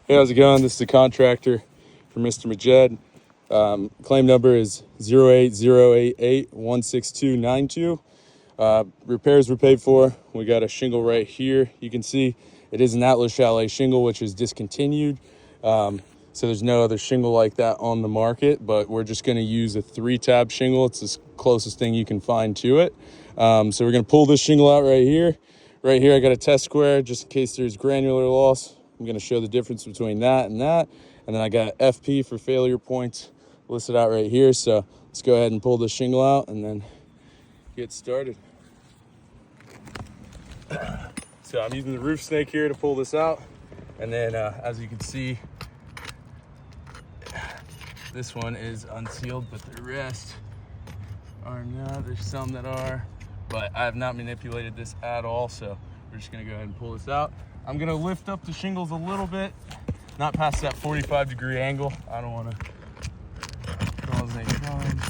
Hey, how's it going? This is the contractor for Mr. Majed. Claim number is 08088-16292. Repairs were paid for. We got a shingle right here. You can see it is an Atlas Chalet shingle, which is discontinued. So there's no other shingle like that on the market, but we're just going to use a 3-tab shingle. It's the closest thing you can find to it. So we're going to pull this shingle out right here. Right here, I got a test square just in case there's granular loss. I'm going to show the difference between that. And then I got FP for failure points listed out right here. So let's go ahead and pull the shingle out and then get started. So I'm using the roof snake here to pull this out. And then as you can see, this one is unsealed, but the rest are not. There's some that are, but I have not manipulated this at all. So we're just gonna go ahead and pull this out. I'm gonna lift up the shingles a little bit, not past that 45-degree angle. I don't wanna cause any problems.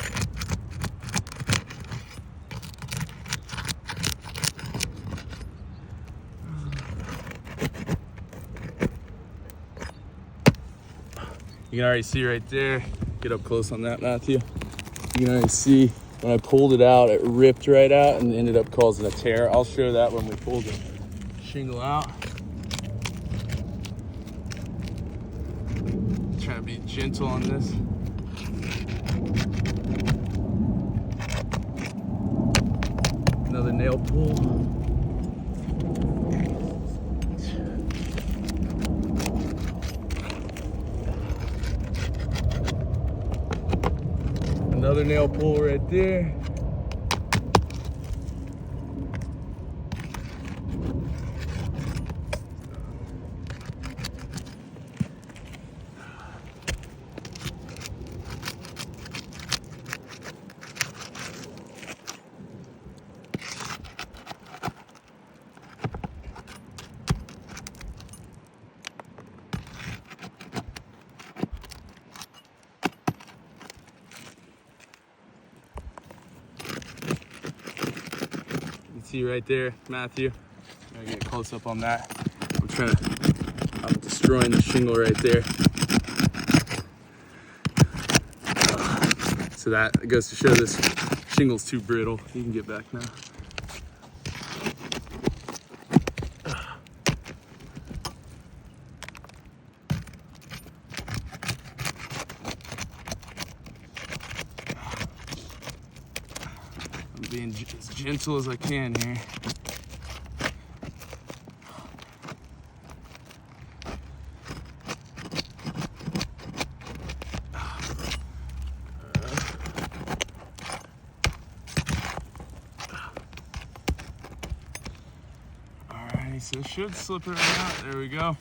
You can already see right there, get up close on that, Matthew. You can already see when I pulled it out, it ripped right out and ended up causing a tear. I'll show that when we pull the shingle out. Trying to be gentle on this. Another nail pull. Another nail pull right there. See right there, Matthew. I'm gonna get a close up on that. I'm destroying the shingle right there. So that goes to show this shingle's too brittle. You can get back now. I'm being as gentle as I can here. So it should slip right out. There we go.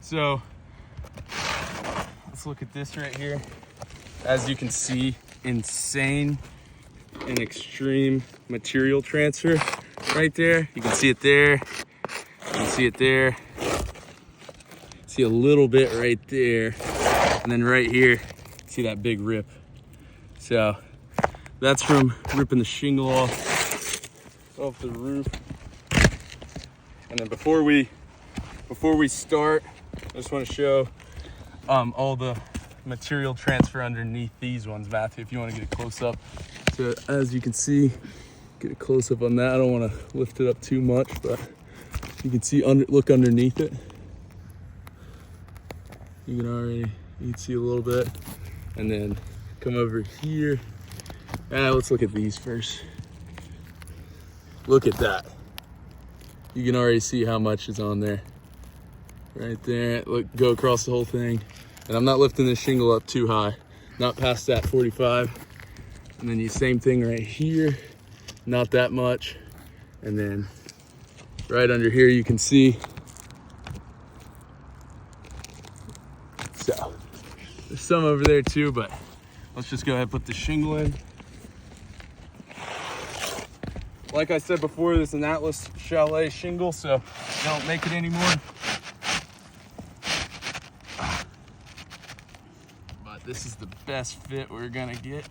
So let's look at this right here. As you can see, insane and extreme material transfer right there. You can see it there. You can see it there. See a little bit right there. And then right here, see that big rip. So that's from ripping the shingle off the roof. And then before we start, I just want to show all the material transfer underneath these ones, Matthew, if you want to get a close up. So as you can see, get a close up on that. I don't want to lift it up too much, but you can see look underneath it. You can see a little bit, and then come over here. Let's look at these first. Look at that. You can already see how much is on there. Right there, look, go across the whole thing. And I'm not lifting this shingle up too high, not past that 45. And then the same thing right here, not that much. And then right under here, you can see. So there's some over there too, but let's just go ahead and put the shingle in. Like I said before, this is an Atlas Chalet shingle, so they don't make it anymore. But this is the best fit we're gonna get.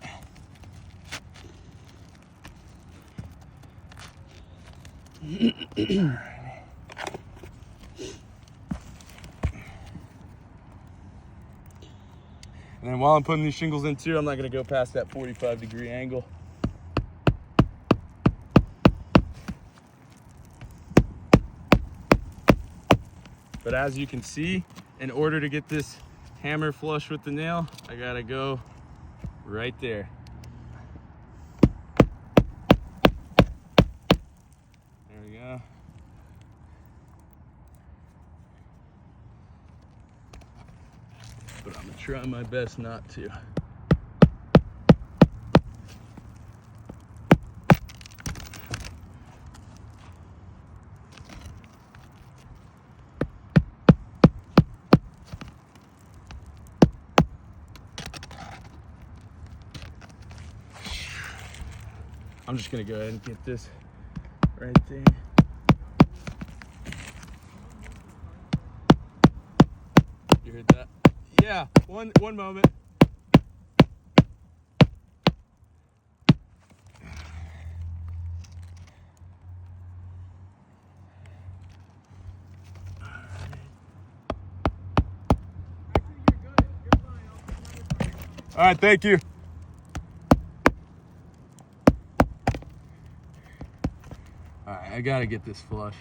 And then while I'm putting these shingles in too, I'm not gonna go past that 45-degree angle. But as you can see, in order to get this hammer flush with the nail, I gotta go right there. There we go. But I'm gonna try my best not to. I'm just gonna go ahead and get this right there. You heard that? Yeah, one moment. All right, thank you. All right, I gotta get this flush.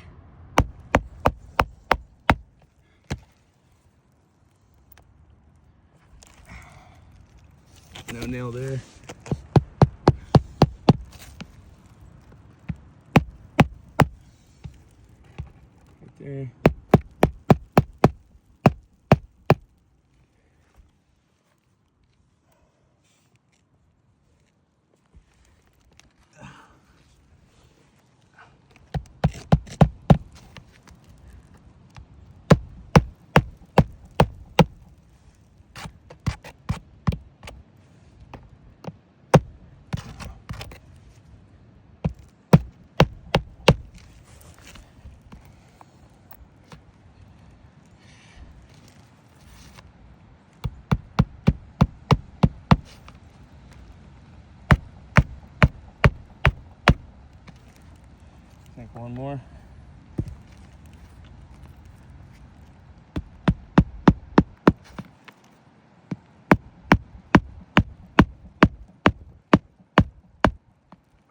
No nail there. Right there. I think one more.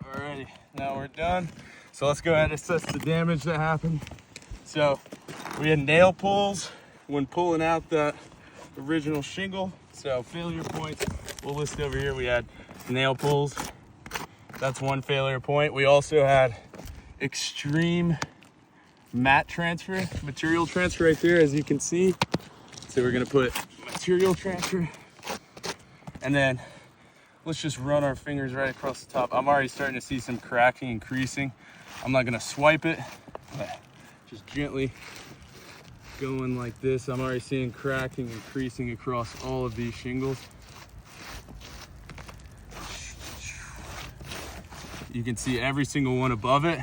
Alrighty, now we're done. So let's go ahead and assess the damage that happened. So we had nail pulls when pulling out the original shingle. So failure points, we'll list over here. We had nail pulls. That's one failure point. We also had extreme mat transfer, material transfer right there, as you can see. So we're gonna put material transfer, and then let's just run our fingers right across the top. I'm already starting to see some cracking and creasing. I'm not gonna swipe it, but just gently going like this. I'm already seeing cracking and creasing across all of these shingles. You can see every single one above it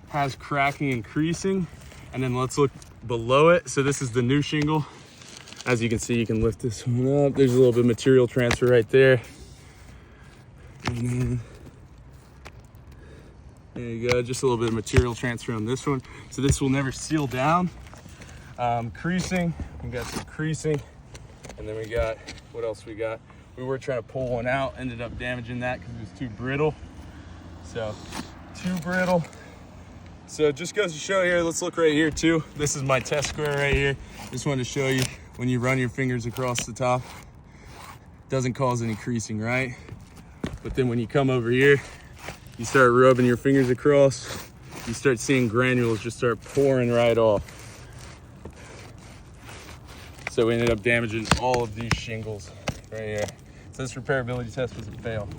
has cracking and creasing. And then let's look below it. So this is the new shingle. As you can see, you can lift this one up. There's a little bit of material transfer right there. And then, there you go, just a little bit of material transfer on this one. So this will never seal down. Creasing, we got some creasing. And then we got, what else we got? We were trying to pull one out, ended up damaging that because it was too brittle. So, too brittle. So just goes to show here, let's look right here too. This is my test square right here. Just wanted to show you when you run your fingers across the top, doesn't cause any creasing, right? But then when you come over here, you start rubbing your fingers across, you start seeing granules just start pouring right off. So we ended up damaging all of these shingles right here. So this repairability test was a fail.